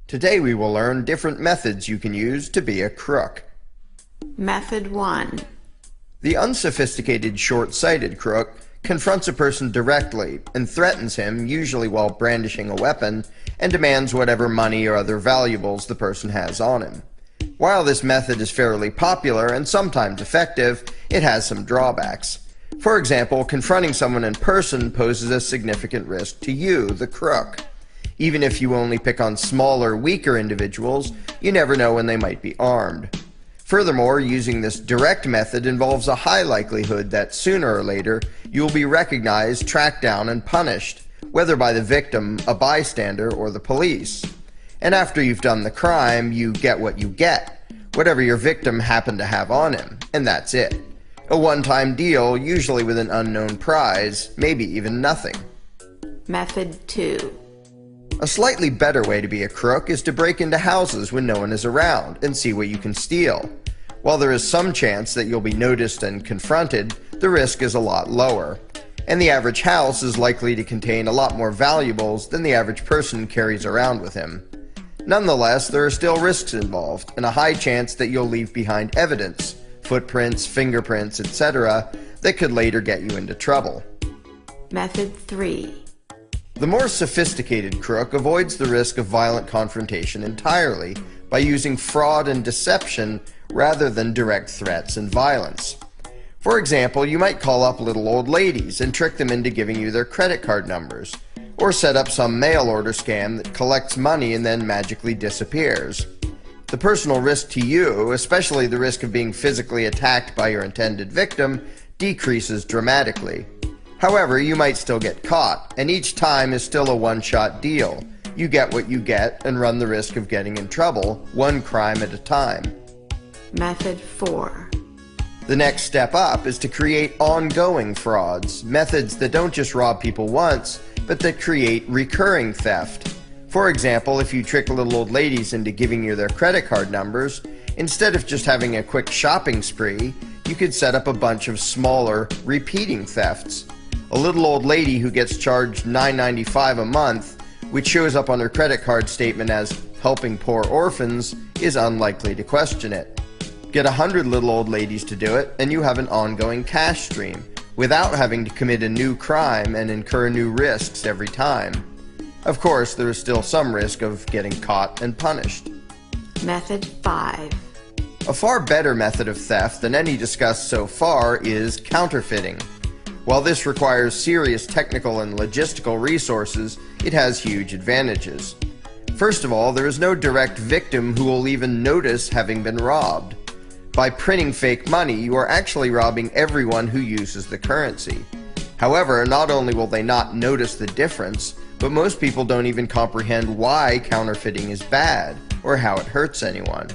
Today we will learn different methods you can use to be a crook. Method 1. The unsophisticated, short-sighted crook confronts a person directly and threatens him, usually while brandishing a weapon, and demands whatever money or other valuables the person has on him. While this method is fairly popular and sometimes effective, it has some drawbacks. For example, confronting someone in person poses a significant risk to you, the crook. Even if you only pick on smaller, weaker individuals, you never know when they might be armed. Furthermore, using this direct method involves a high likelihood that sooner or later you will be recognized, tracked down, and punished, whether by the victim, a bystander, or the police. And after you've done the crime, you get what you get, whatever your victim happened to have on him, and that's it. A one-time deal, usually with an unknown prize, maybe even nothing. Method 2. A slightly better way to be a crook is to break into houses when no one is around and see what you can steal. While there is some chance that you'll be noticed and confronted, the risk is a lot lower. And the average house is likely to contain a lot more valuables than the average person carries around with him. Nonetheless, there are still risks involved, and a high chance that you'll leave behind evidence, footprints, fingerprints, etc., that could later get you into trouble. Method 3. The more sophisticated crook avoids the risk of violent confrontation entirely by using fraud and deception rather than direct threats and violence. For example, you might call up little old ladies and trick them into giving you their credit card numbers, or set up some mail order scam that collects money and then magically disappears. The personal risk to you, especially the risk of being physically attacked by your intended victim, decreases dramatically. However, you might still get caught, and each time is still a one-shot deal. You get what you get and run the risk of getting in trouble, one crime at a time. Method 4. The next step up is to create ongoing frauds, methods that don't just rob people once, but that create recurring theft. For example, if you trick little old ladies into giving you their credit card numbers, instead of just having a quick shopping spree, you could set up a bunch of smaller, repeating thefts. A little old lady who gets charged $9.95 a month, which shows up on her credit card statement as helping poor orphans, is unlikely to question it. Get 100 little old ladies to do it, and you have an ongoing cash stream, without having to commit a new crime and incur new risks every time. Of course, there is still some risk of getting caught and punished. Method 5. A far better method of theft than any discussed so far is counterfeiting. While this requires serious technical and logistical resources, it has huge advantages. First of all, there is no direct victim who will even notice having been robbed. By printing fake money, you are actually robbing everyone who uses the currency. However, not only will they not notice the difference, but most people don't even comprehend why counterfeiting is bad or how it hurts anyone.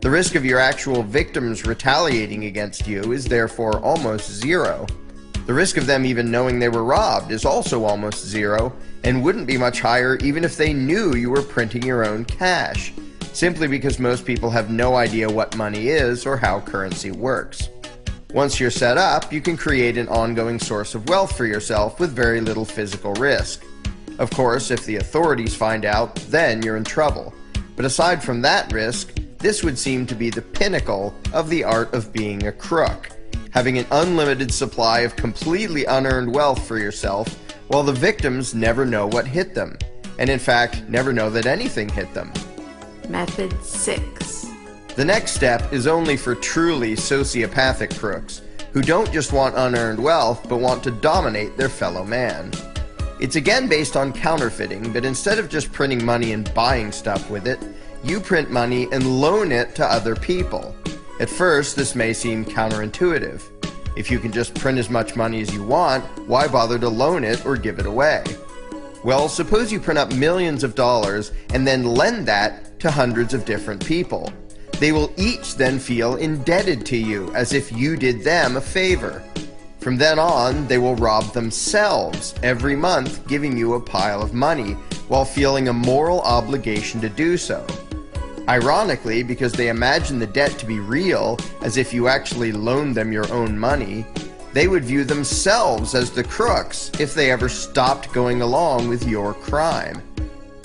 The risk of your actual victims retaliating against you is therefore almost zero. The risk of them even knowing they were robbed is also almost zero, and wouldn't be much higher even if they knew you were printing your own cash, simply because most people have no idea what money is or how currency works. Once you're set up, you can create an ongoing source of wealth for yourself with very little physical risk. Of course, if the authorities find out, then you're in trouble. But aside from that risk, this would seem to be the pinnacle of the art of being a crook. Having an unlimited supply of completely unearned wealth for yourself, while the victims never know what hit them, and in fact, never know that anything hit them. Method 6. The next step is only for truly sociopathic crooks, who don't just want unearned wealth, but want to dominate their fellow man. It's again based on counterfeiting, but instead of just printing money and buying stuff with it, you print money and loan it to other people. At first, this may seem counterintuitive. If you can just print as much money as you want, why bother to loan it or give it away? Well, suppose you print up millions of dollars and then lend that to hundreds of different people. They will each then feel indebted to you, as if you did them a favor. From then on, they will rob themselves every month, giving you a pile of money, while feeling a moral obligation to do so. Ironically, because they imagine the debt to be real, as if you actually loaned them your own money, They would view themselves as the crooks if they ever stopped going along with your crime.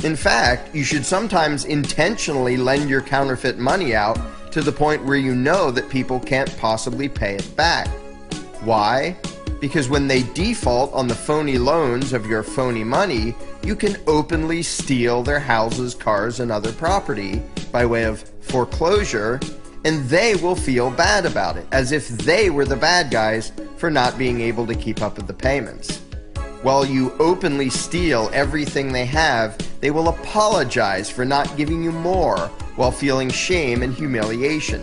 In fact, you should sometimes intentionally lend your counterfeit money out to the point where you know that people can't possibly pay it back. Why? Because when they default on the phony loans of your phony money, you can openly steal their houses, cars, and other property by way of foreclosure, and they will feel bad about it, as if they were the bad guys for not being able to keep up with the payments. While you openly steal everything they have, they will apologize for not giving you more while feeling shame and humiliation.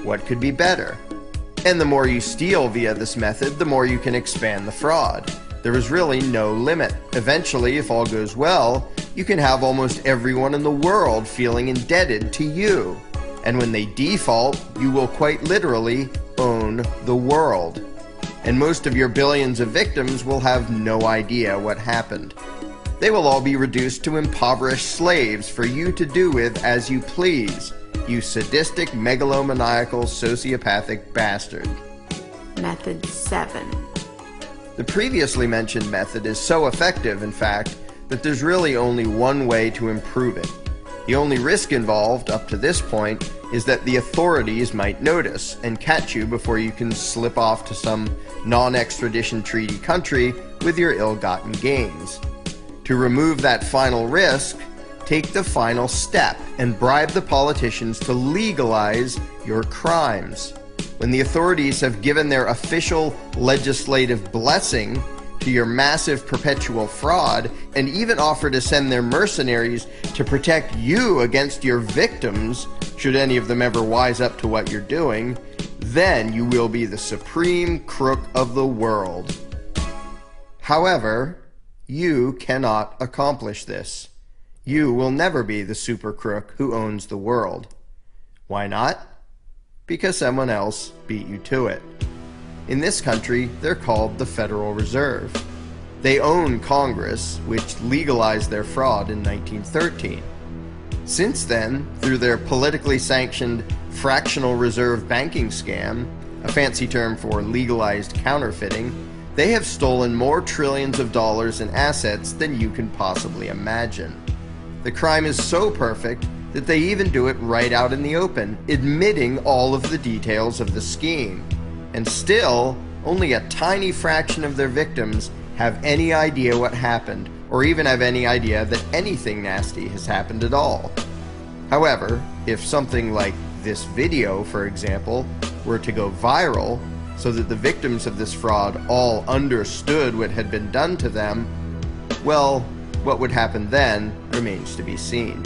What could be better? And the more you steal via this method, the more you can expand the fraud. There is really no limit. Eventually, if all goes well, you can have almost everyone in the world feeling indebted to you. And when they default, you will quite literally own the world. And most of your billions of victims will have no idea what happened. They will all be reduced to impoverished slaves for you to do with as you please, you sadistic, megalomaniacal, sociopathic bastard. Method 7. The previously mentioned method is so effective, in fact, that there's really only one way to improve it. The only risk involved, up to this point, is that the authorities might notice and catch you before you can slip off to some non-extradition treaty country with your ill-gotten gains. To remove that final risk, take the final step and bribe the politicians to legalize your crimes. When the authorities have given their official legislative blessing to your massive perpetual fraud and even offer to send their mercenaries to protect you against your victims, should any of them ever wise up to what you're doing, then you will be the supreme crook of the world. However, you cannot accomplish this. You will never be the super crook who owns the world. Why not? Because someone else beat you to it. In this country, they're called the Federal Reserve. They own Congress, which legalized their fraud in 1913. Since then, through their politically sanctioned fractional reserve banking scam, a fancy term for legalized counterfeiting, they have stolen more trillions of dollars in assets than you can possibly imagine. The crime is so perfect that they even do it right out in the open, admitting all of the details of the scheme. And still, only a tiny fraction of their victims have any idea what happened, or even have any idea that anything nasty has happened at all. However, if something like this video, for example, were to go viral, so that the victims of this fraud all understood what had been done to them, well, what would happen then remains to be seen.